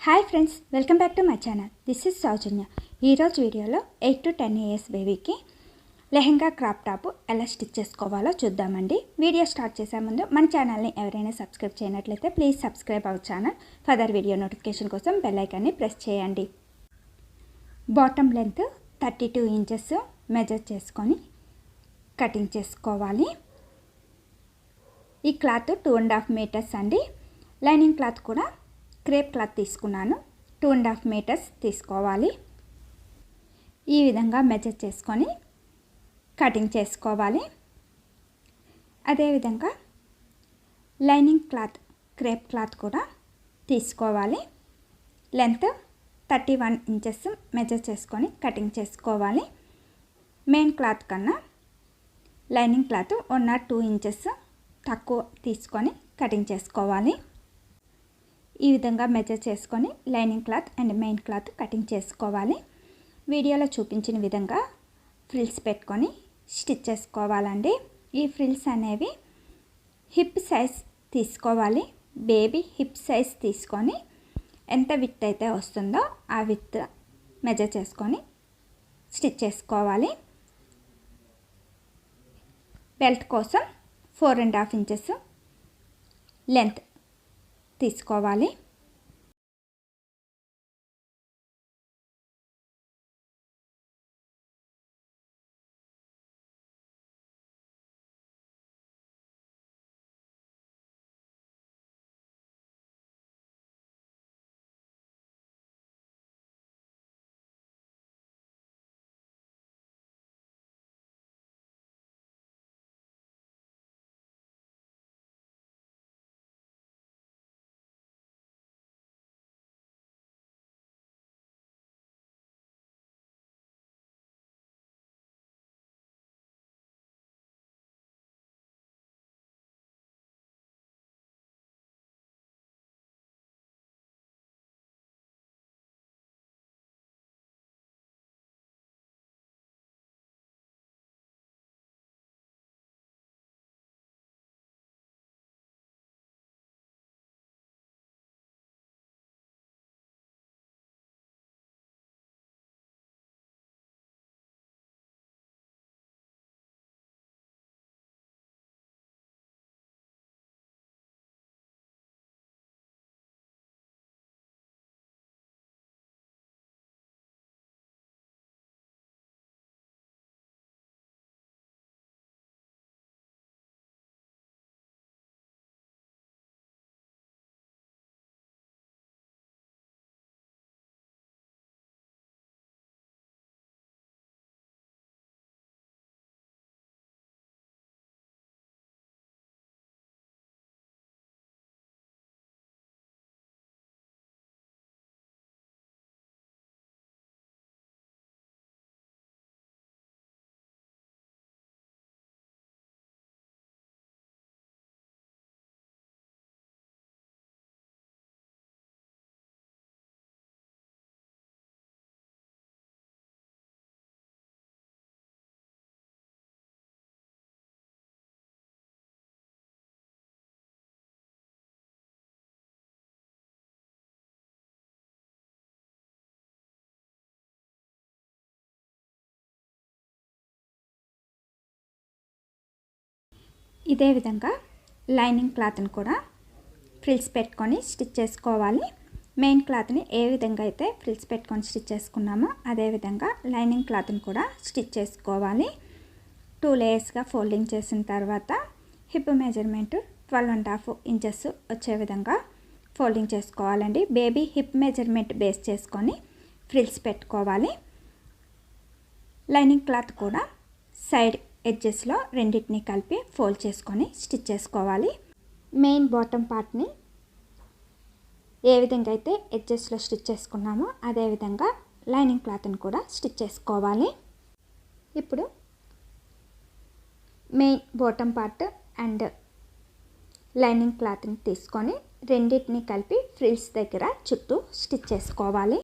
Hi friends, welcome back to my channel. This is Soujanya. ఈరోజు వీడియోలో 8 to 10 years బేబీకి lehenga crop top ఎలా stitch చేసుకోవాలో చూద్దామండి. వీడియో స్టార్ట్ చేసే ముందు మన ఛానల్ని ఎవరైనా సబ్స్క్రైబ్ చేయనట్లయితే please subscribe our channel. Further video notification కోసం బెల్ ఐకాన్ని ప్రెస్ చేయండి. బాటమ్ లెంత్ 32 ఇంచెస్ మెజర్ చేసుకొని కటింగ్ చేసుకోవాలి. ఈ క్లాత్ 2.5 మీటర్స్ అండి. లైనింగ్ క్లాత్ కూడా క్రేప్ క్లాత్ తీసుకున్నాను. 2.5 మీటర్స్ తీసుకోవాలి. ఈ విధంగా మెజర్ చేసుకొని కటింగ్ చేసుకోవాలి. అదేవిధంగా లైనింగ్ క్లాత్ క్రేప్ క్లాత్ కూడా తీసుకోవాలి. లెంత్ 31 ఇంచెస్ మెజర్ చేసుకొని కటింగ్ చేసుకోవాలి. మెయిన్ క్లాత్ కన్నా లైనింగ్ క్లాత్ 1 or 2 ఇంచెస్ తక్కువ తీసుకొని కటింగ్ చేసుకోవాలి. ఈ విధంగా మెజర్ చేసుకొని lining cloth and main cloth cutting చేసుకోవాలి. వీడియోలో చూపించిన విధంగా ఫ్రిల్స్ పెట్టుకొని స్టిచ్ చేసుకోవాలండి. ఈ ఫ్రిల్స్ అనేవి హిప్ సైజ్ తీసుకోవాలి. బేబీ హిప్ సైజ్ తీసుకొని ఎంత విడ్త్ అయితే వస్తుందో ఆ విడ్త్ మెజర్ చేసుకొని స్టిచ్ చేసుకోవాలి. బెల్ట్ కోసం 4.5 ఇంచెస్ లెంత్ తీసుకోవాలి. ఇదే విధంగా లైనింగ్ క్లాత్ని కూడా ఫ్రిల్స్ పెట్టుకొని స్టిచ్ చేసుకోవాలి. మెయిన్ క్లాత్ని ఏ విధంగా అయితే ఫ్రిల్స్ పెట్టుకొని స్టిచ్ చేసుకున్నామో అదే విధంగా లైనింగ్ క్లాత్ని కూడా స్టిచ్ చేసుకోవాలి. 2 లేయర్స్గా ఫోల్డింగ్ చేసిన తర్వాత హిప్ మెజర్మెంట్ 12.5 ఇంచెస్ వచ్చే విధంగా ఫోల్డింగ్ చేసుకోవాలండి. బేబీ హిప్ మెజర్మెంట్ బేస్ చేసుకొని ఫ్రిల్స్ పెట్టుకోవాలి. లైనింగ్ క్లాత్ కూడా సైడ్ ఎడ్జెస్లో రెండింటిని కలిపి ఫోల్డ్ చేసుకొని స్టిచ్ చేసుకోవాలి. మెయిన్ బాటమ్ పార్ట్ని ఏ విధంగా అయితే ఎడ్జెస్లో స్టిచ్ చేసుకున్నామో అదే విధంగా లైనింగ్ క్లాత్ని కూడా స్టిచ్ చేసుకోవాలి. ఇప్పుడు main bottom part and lining క్లాత్ని తీసుకొని రెండింటిని కలిపి ఫ్రిల్స్ దగ్గర చుట్టూ స్టిచ్ చేసుకోవాలి.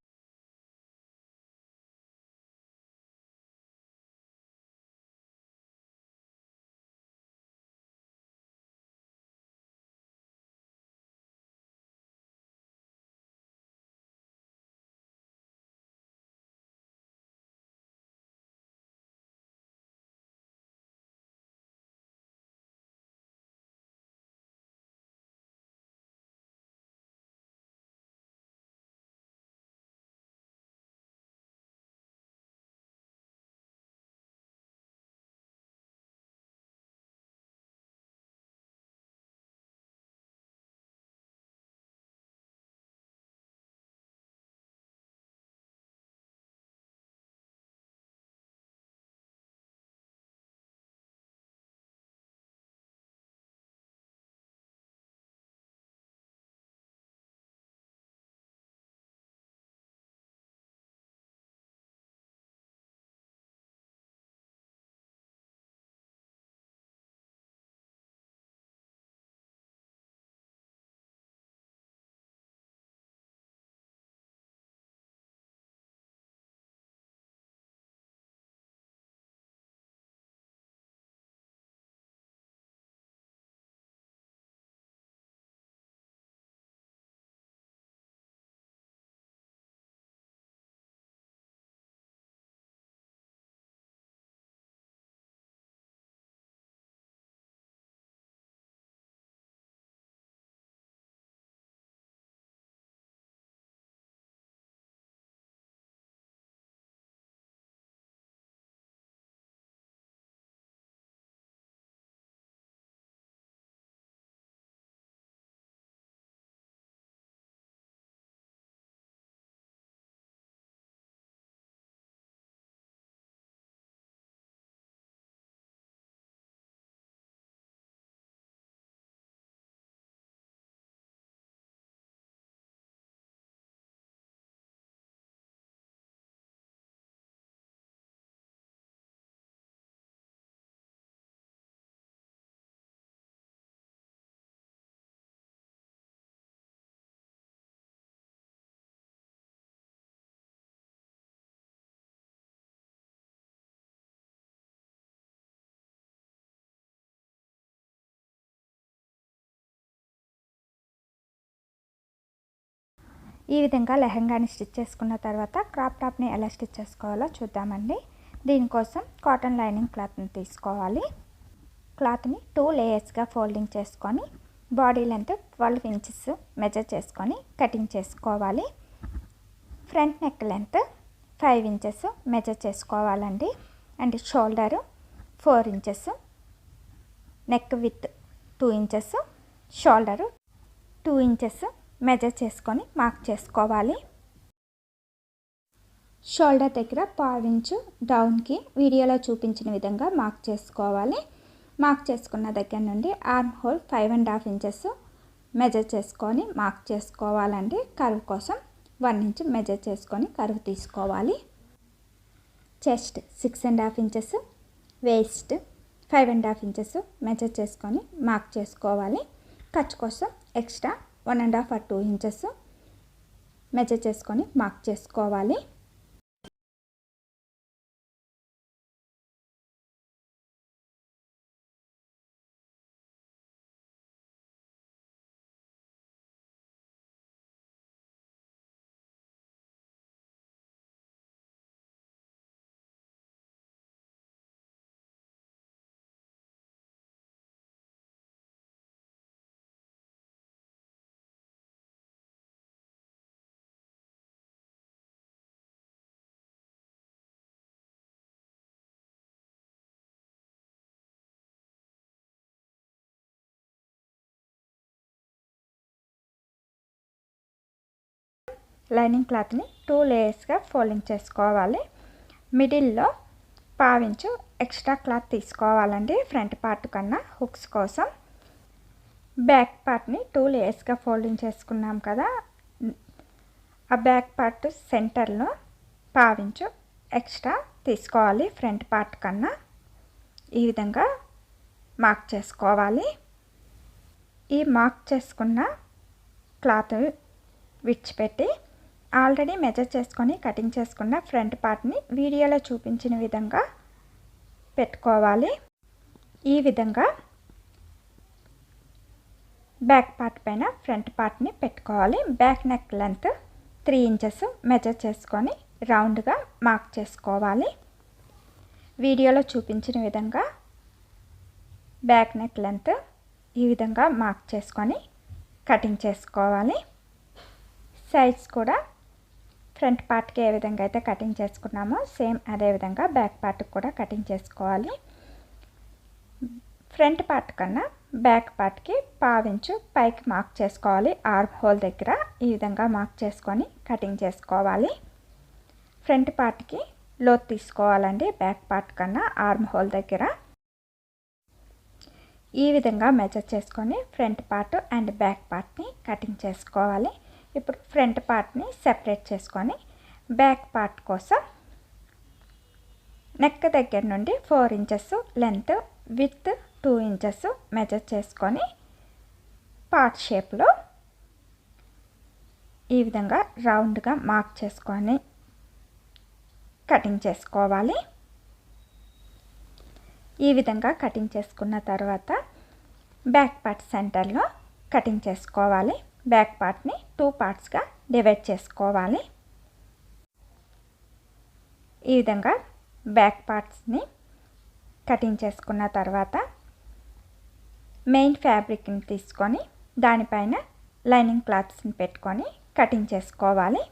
ఈ విధంగా లెహంగాని స్టిచ్ చేసుకున్న తర్వాత క్రాప్ టాప్ని ఎలా స్టిచ్ చేసుకోవాలో చూద్దామండి. దీనికోసం కాటన్ లైనింగ్ క్లాత్ని తీసుకోవాలి. క్లాత్ని 2 లేయర్స్గా ఫోల్డింగ్ చేసుకొని బాడీ లెంత్ 12 ఇంచెస్ మెజర్ చేసుకొని కటింగ్ చేసుకోవాలి. Front neck length 5 inches measure చేసుకోవాలండి. And shoulder 4 inches, neck with 2 inches, shoulder 2 inches measure చేసుకొని మార్క్ చేసుకోవాలి. షోల్డర్ దగ్గర 1/2 ఇంచు డౌన్కి వీడియోలో చూపించిన విధంగా మార్క్ చేసుకోవాలి. మార్క్ చేసుకున్న దగ్గర నుండి ఆర్మ్ హోల్ 5.5 ఇంచెస్ మెజర్ చేసుకొని మార్క్ చేసుకోవాలండి. కర్వ్ కోసం 1 ఇంచ్ మెజర్ చేసుకొని కర్వ్ తీసుకోవాలి. Chest 6.5 inches, waste 5.5 inches measure చేసుకొని మార్క్ చేసుకోవాలి. ఖర్చు కోసం ఎక్స్ట్రా 1.5 or 2 ఇంచెస్ మెజర్ చేసుకొని మార్క్ చేసుకోవాలి. లైనింగ్ క్లాత్ని 2 లేయర్స్గా ఫోల్డింగ్ చేసుకోవాలి. మిడిల్లో 1/2 ఇంచు ఎక్స్ట్రా క్లాత్ తీసుకోవాలండి ఫ్రంట్ పార్ట్ కన్నా హుక్స్ కోసం. బ్యాక్ పార్ట్ని 2 లేయర్స్గా ఫోల్డింగ్ చేసుకున్నాం కదా, ఆ బ్యాక్ పార్ట్ సెంటర్లో 1/2 ఇంచు ఎక్స్ట్రా తీసుకోవాలి ఫ్రంట్ పార్ట్ కన్నా. ఈ విధంగా మార్క్ చేసుకోవాలి. ఈ మార్క్ చేసుకున్న క్లాత్ విడిచిపెట్టి ఆల్రెడీ మెజర్ చేసుకొని కటింగ్ చేసుకున్న ఫ్రంట్ పార్ట్ని వీడియోలో చూపించిన విధంగా పెట్టుకోవాలి. ఈ విధంగా బ్యాక్ పార్ట్ పైన ఫ్రంట్ పార్ట్ని పెట్టుకోవాలి. Back neck length 3 inches measure చేసుకొని రౌండ్గా మార్క్ చేసుకోవాలి. వీడియోలో చూపించిన విధంగా బ్యాక్ నెక్ లెంత్ ఈ విధంగా మార్క్ చేసుకొని కటింగ్ చేసుకోవాలి. సైడ్స్ కూడా ఫ్రంట్ పార్ట్కి ఏ విధంగా అయితే కటింగ్ చేసుకున్నామో సేమ్ అదే విధంగా బ్యాక్ పార్ట్కి కూడా కటింగ్ చేసుకోవాలి. ఫ్రంట్ పార్ట్ కన్నా బ్యాక్ పార్ట్కి 1/2 ఇంచు పైకి మార్క్ చేసుకోవాలి. ఆర్మ్ హోల్ దగ్గర ఈ విధంగా మార్క్ చేసుకొని కటింగ్ చేసుకోవాలి. ఫ్రంట్ పార్ట్కి లోతు తీసుకోవాలండి బ్యాక్ పార్ట్ కన్నా ఆర్మ్ హోల్ దగ్గర. ఈ విధంగా మెజర్ చేసుకొని ఫ్రంట్ పార్ట్ అండ్ బ్యాక్ పార్ట్ని కటింగ్ చేసుకోవాలి. ఇప్పుడు ఫ్రంట్ పార్ట్ని సెపరేట్ చేసుకొని బ్యాక్ పార్ట్ కోసం నెక్ దగ్గర నుండి 4 inches length with 2 inches measure చేసుకొని పార్ట్ షేప్లో ఈ విధంగా రౌండ్గా మార్క్ చేసుకొని కటింగ్ చేసుకోవాలి. ఈ విధంగా కటింగ్ చేసుకున్న తర్వాత బ్యాక్ పార్ట్ సెంటర్లో కటింగ్ చేసుకోవాలి. బ్యాక్ పార్ట్ని 2 పార్ట్స్గా డివైడ్ చేసుకోవాలి. ఈ విధంగా బ్యాక్ పార్ట్స్ని కటింగ్ చేసుకున్న తర్వాత మెయిన్ ఫ్యాబ్రిక్ని తీసుకొని దానిపైన లైనింగ్ క్లాత్స్ని పెట్టుకొని కటింగ్ చేసుకోవాలి.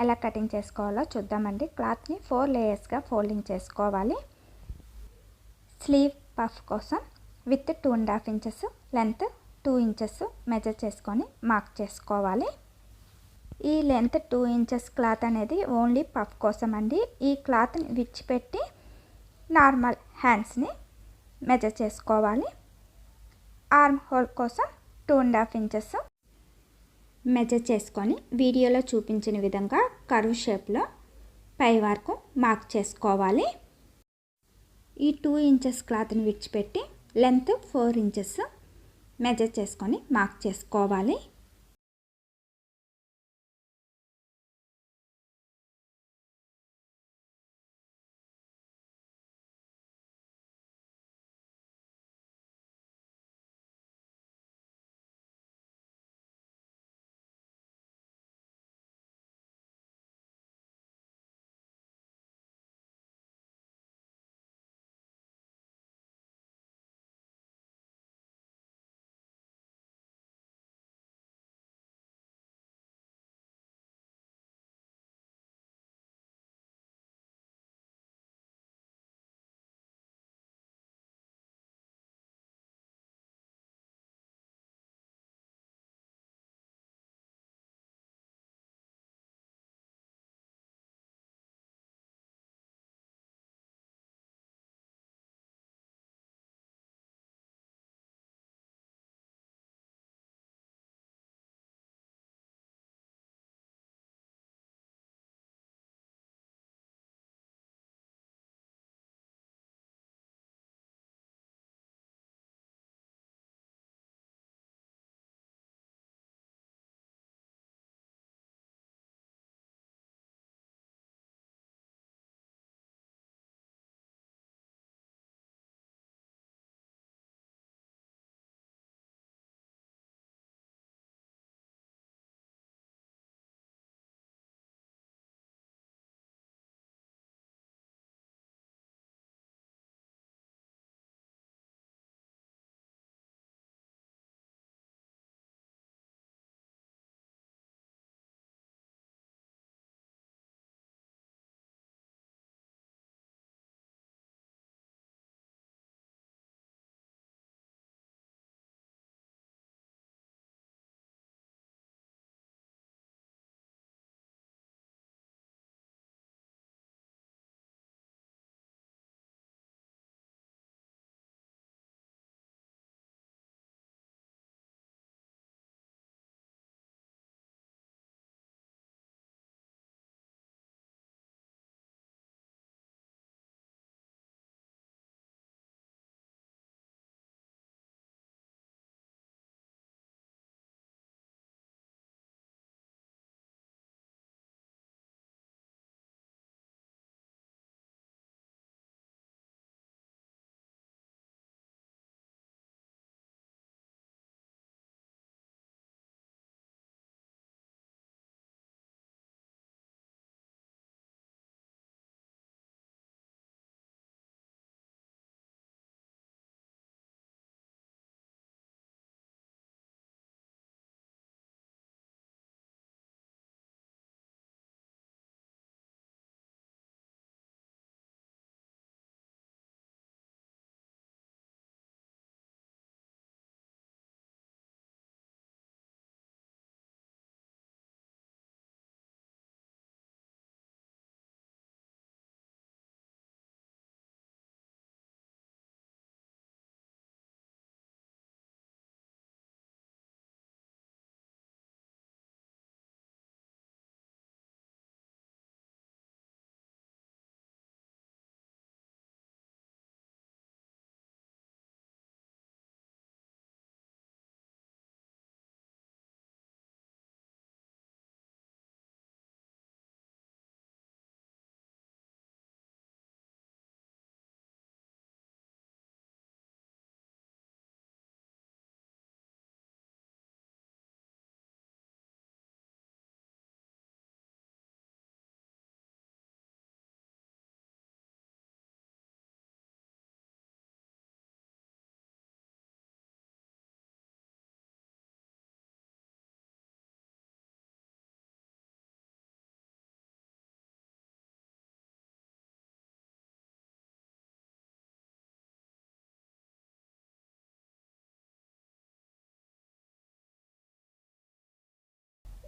ఎలా కటింగ్ చేసుకోవాలో చూద్దామండి. క్లాత్ని 4 లేయర్స్గా ఫోల్డింగ్ చేసుకోవాలి. స్లీవ్ పఫ్ కోసం with 2.5 inches length 2 inches measure చేసుకొని మార్క్ చేసుకోవాలి. ఈ లెంత్ 2 ఇంచెస్ క్లాత్ అనేది ఓన్లీ పఫ్ కోసం అండి. ఈ క్లాత్ని విడిచిపెట్టి నార్మల్ హ్యాండ్స్ని మెజర్ చేసుకోవాలి. ఆర్మ్ హోల్ కోసం 2.5 ఇంచెస్ మెజర్ చేసుకొని వీడియోలో చూపించిన విధంగా కర్వ్ షేప్లో పై వరకు మార్క్ చేసుకోవాలి. ఈ 2 ఇంచెస్ క్లాత్ని విడిచిపెట్టి లెంత్ 4 ఇంచెస్ మెజర్ చేసుకొని మార్క్ చేసుకోవాలి.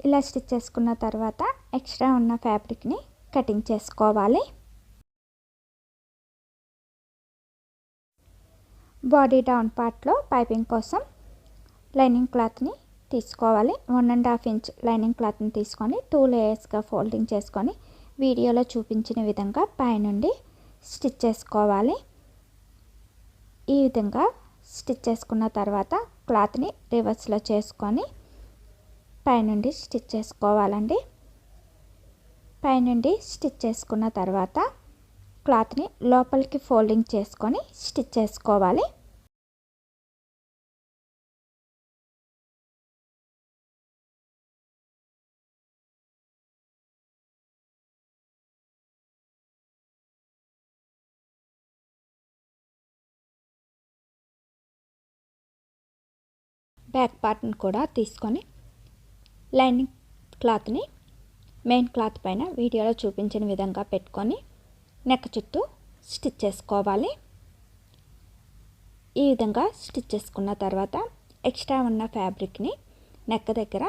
ఇలా స్టిచ్ చేసుకున్న తర్వాత ఎక్స్ట్రా ఉన్న ఫ్యాబ్రిక్ని కటింగ్ చేసుకోవాలి. బాడీ డౌన్ పార్ట్లో పైపింగ్ కోసం లైనింగ్ క్లాత్ని తీసుకోవాలి. 1.5 ఇంచ్ లైనింగ్ క్లాత్ని తీసుకొని 2 లేయర్స్గా ఫోల్డింగ్ చేసుకొని వీడియోలో చూపించిన విధంగా పైనుండి స్టిచ్ చేసుకోవాలి. ఈ విధంగా స్టిచ్ చేసుకున్న తర్వాత క్లాత్ని రివర్స్లో చేసుకొని పైనుండి స్టిచ్ చేసుకోవాలండి. పైనుండి స్టిచ్ చేసుకున్న తర్వాత క్లాత్ని లోపలికి ఫోల్డింగ్ చేసుకొని స్టిచ్ చేసుకోవాలి. బ్యాక్ పార్ట్ని కూడా తీసుకొని లైనింగ్ క్లాత్ని మెయిన్ క్లాత్ పైన వీడియోలో చూపించిన విధంగా పెట్టుకొని నెక్ చుట్టూ స్టిచ్ చేసుకోవాలి. ఈ విధంగా స్టిచ్ చేసుకున్న తర్వాత ఎక్స్ట్రా ఉన్న ఫ్యాబ్రిక్ని నెక్ దగ్గర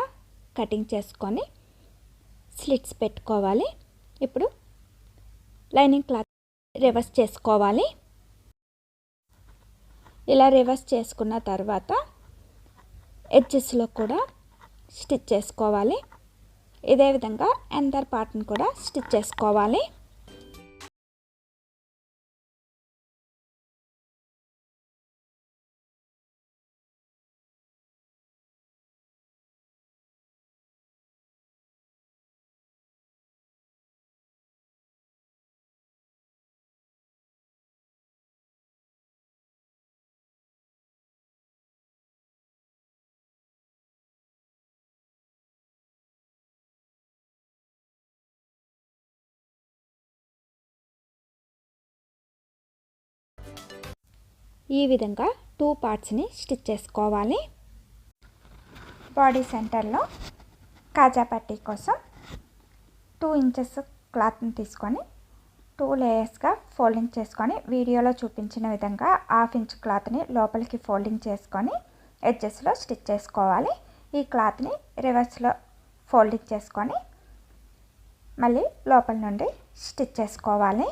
కటింగ్ చేసుకొని స్లిట్స్ పెట్టుకోవాలి. ఇప్పుడు లైనింగ్ క్లాత్ రివర్స్ చేసుకోవాలి. ఇలా రివర్స్ చేసుకున్న తర్వాత ఎడ్జెస్లో కూడా స్టిచ్ చేసుకోవాలి. ఇదే విధంగా ఎందర్ పార్ట్ని కూడా స్టిచ్ చేసుకోవాలి. ఈ విధంగా 2 పార్ట్స్ని స్టిచ్ చేసుకోవాలి. బాడీ సెంటర్లో కాజా పట్టీ కోసం 2 ఇంచెస్ క్లాత్ని తీసుకొని 2 లేయర్స్గా ఫోల్డింగ్ చేసుకొని వీడియోలో చూపించిన విధంగా 1/2 ఇంచ్ క్లాత్ని లోపలికి ఫోల్డింగ్ చేసుకొని ఎడ్జెస్లో స్టిచ్ చేసుకోవాలి. ఈ క్లాత్ని రివర్స్లో ఫోల్డింగ్ చేసుకొని మళ్ళీ లోపల నుండి స్టిచ్ చేసుకోవాలి.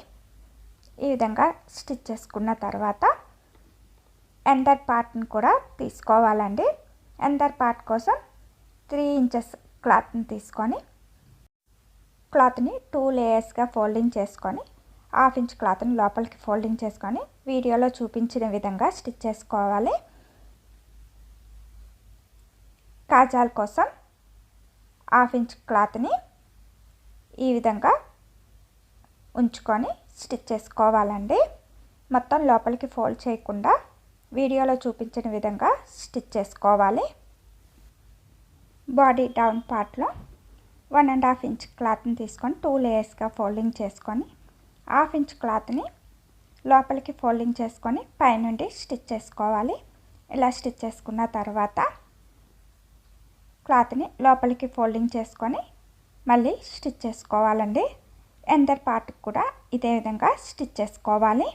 ఈ విధంగా స్టిచ్ చేసుకున్న తర్వాత ఎండర్ పార్ట్ని కూడా తీసుకోవాలండి. ఎండర్ పార్ట్ కోసం 3 ఇంచెస్ క్లాత్ని తీసుకొని క్లాత్ని 2 లేయర్స్గా ఫోల్డింగ్ చేసుకొని 1/2 ఇంచ్ క్లాత్ని లోపలికి ఫోల్డింగ్ చేసుకొని వీడియోలో చూపించిన విధంగా స్టిచ్ చేసుకోవాలి. కాజాల్ కోసం 1/2 ఇంచ్ క్లాత్ని ఈ విధంగా ఉంచుకొని స్టిచ్ చేసుకోవాలండి. మొత్తం లోపలికి ఫోల్డ్ చేయకుండా వీడియోలో చూపించిన విధంగా స్టిచ్ చేసుకోవాలి. బాడీ డౌన్ పార్ట్లో 1.5 ఇంచ్ క్లాత్ని తీసుకొని 2 లేయర్స్గా ఫోల్డింగ్ చేసుకొని 1/2 ఇంచ్ క్లాత్ని లోపలికి ఫోల్డింగ్ చేసుకొని పైనుండి స్టిచ్ చేసుకోవాలి. ఇలా స్టిచ్ చేసుకున్న తర్వాత క్లాత్ని లోపలికి ఫోల్డింగ్ చేసుకొని మళ్ళీ స్టిచ్ చేసుకోవాలండి. ఎందర్ పార్ట్ కూడా ఇదే విధంగా స్టిచ్ చేసుకోవాలి.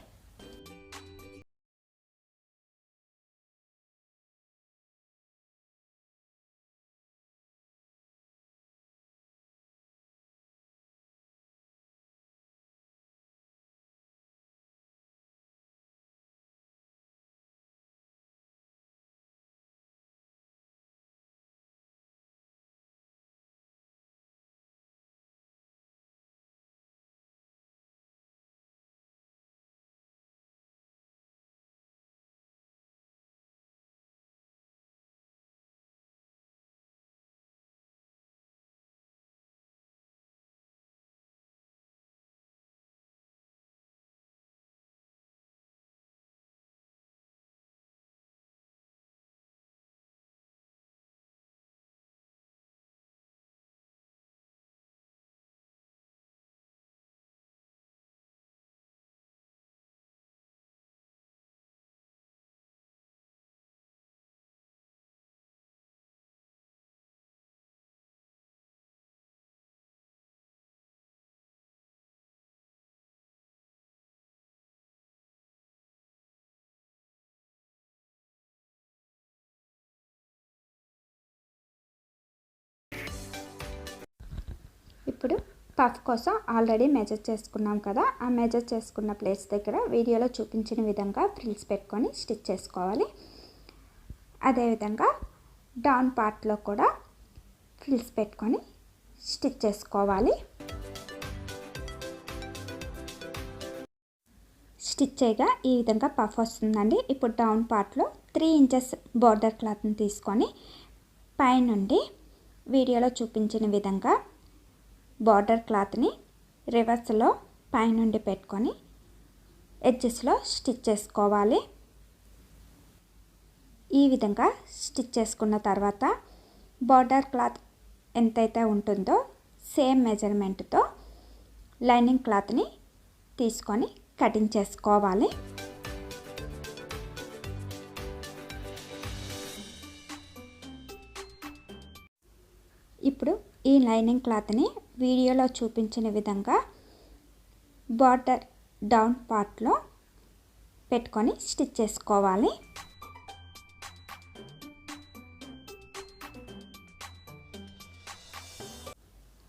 ఇప్పుడు పఫ్ కోసం ఆల్రెడీ మెజర్ చేసుకున్నాం కదా, ఆ మెజర్ చేసుకున్న ప్లేస్ దగ్గర వీడియోలో చూపించిన విధంగా ఫ్రిల్స్ పెట్టుకొని స్టిచ్ చేసుకోవాలి. అదేవిధంగా డౌన్ పార్ట్లో కూడా ఫ్రిల్స్ పెట్టుకొని స్టిచ్ చేసుకోవాలి. స్టిచ్ చేయగా ఈ విధంగా పఫ్ వస్తుందండి. ఇప్పుడు డౌన్ పార్ట్లో 3 ఇంచెస్ బోర్డర్ క్లాత్ని తీసుకొని పైనుండి వీడియోలో చూపించిన విధంగా బార్డర్ క్లాత్ని రివర్స్లో పైనుండి పెట్టుకొని ఎడ్జెస్లో స్టిచ్ చేసుకోవాలి. ఈ విధంగా స్టిచ్ చేసుకున్న తర్వాత బార్డర్ క్లాత్ ఎంతైతే ఉంటుందో సేమ్ మెజర్మెంట్తో లైనింగ్ క్లాత్ని తీసుకొని కటింగ్ చేసుకోవాలి. ఇప్పుడు ఈ లైనింగ్ క్లాత్ని వీడియోలో చూపించిన విధంగా బార్డర్ డౌన్ పార్ట్లో పెట్టుకొని స్టిచ్ చేసుకోవాలి.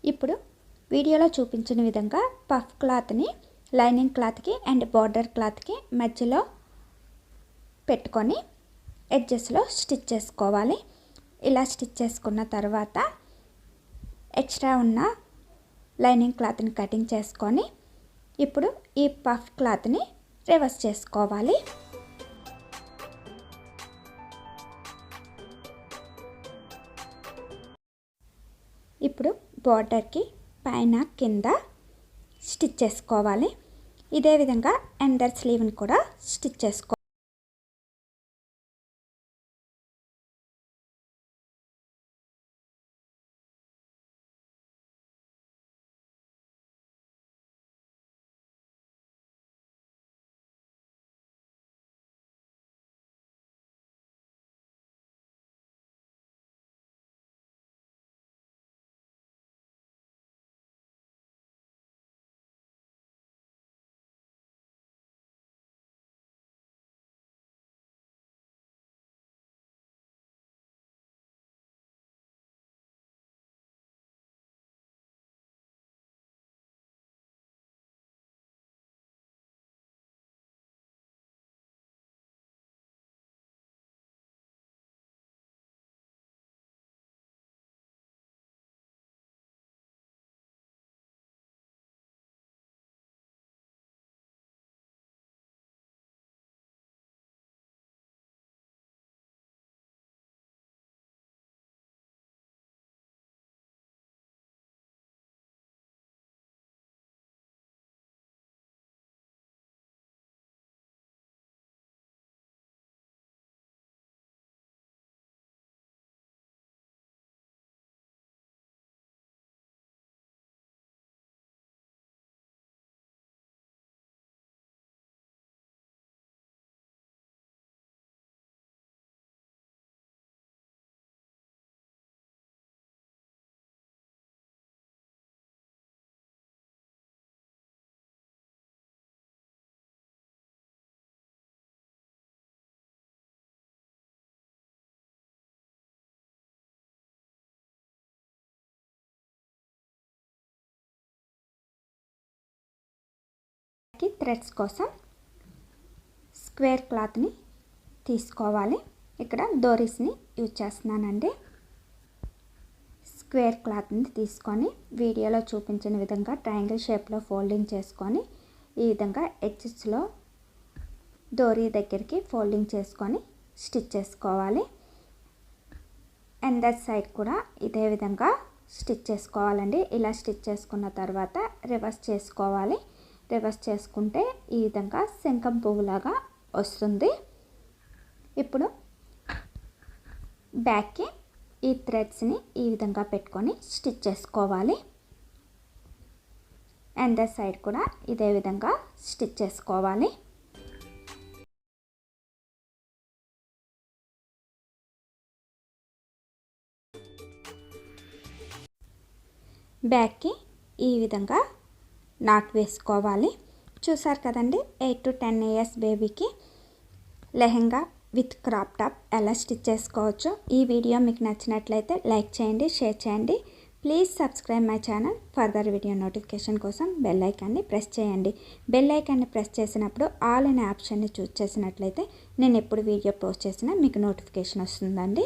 ఇప్పుడు వీడియోలో చూపించిన విధంగా పఫ్ క్లాత్ని లైనింగ్ క్లాత్కి అండ్ బార్డర్ క్లాత్కి మధ్యలో పెట్టుకొని ఎడ్జెస్లో స్టిచ్ చేసుకోవాలి. ఇలా స్టిచ్ చేసుకున్న తర్వాత ఎక్స్ట్రా ఉన్న లైనింగ్ క్లాత్ని కటింగ్ చేసుకొని ఇప్పుడు ఈ పఫ్ క్లాత్ని రివర్స్ చేసుకోవాలి. ఇప్పుడు బార్డర్కి పైన కింద స్టిచ్ చేసుకోవాలి. ఇదే విధంగా అండర్ స్లీవ్ని కూడా స్టిచ్ చేసుకోవాలి. థ్రెడ్స్ కోసం స్క్వేర్ క్లాత్ని తీసుకోవాలి. ఇక్కడ డోరీస్ని యూజ్ చేస్తున్నానండి. స్క్వేర్ క్లాత్ని తీసుకొని వీడియోలో చూపించిన విధంగా ట్రయాంగిల్ షేప్లో ఫోల్డింగ్ చేసుకొని ఈ విధంగా ఎడ్జెస్లో డోరీ దగ్గరికి ఫోల్డింగ్ చేసుకొని స్టిచ్ చేసుకోవాలి. అండర్ సైడ్ కూడా ఇదే విధంగా స్టిచ్ చేసుకోవాలండి. ఇలా స్టిచ్ చేసుకున్న తర్వాత రివర్స్ చేసుకోవాలి. రివర్స్ చేసుకుంటే ఈ విధంగా శంఖం పువ్వులాగా వస్తుంది. ఇప్పుడు బ్యాక్కి ఈ థ్రెడ్స్ని ఈ విధంగా పెట్టుకొని స్టిచ్ చేసుకోవాలి. అండర్ సైడ్ కూడా ఇదే విధంగా స్టిచ్ చేసుకోవాలి. బ్యాక్కి ఈ విధంగా నాట్ వేసుకోవాలి. చూసారు కదండి, 8 to 10 years బేబీకి లెహెంగా విత్ క్రాప్ టాప్ ఎలా స్టిచ్ చేసుకోవచ్చు. ఈ వీడియో మీకు నచ్చినట్లయితే లైక్ చేయండి, షేర్ చేయండి. Please subscribe my channel. Further video notification కోసం బెల్ ఐకాన్ని ప్రెస్ చేయండి. బెల్ ఐకాన్ని ప్రెస్ చేసినప్పుడు ఆల్ అనే ఆప్షన్ని చూస్ చేసినట్లయితే నేను ఎప్పుడు వీడియో పోస్ట్ చేసినా మీకు నోటిఫికేషన్ వస్తుందండి.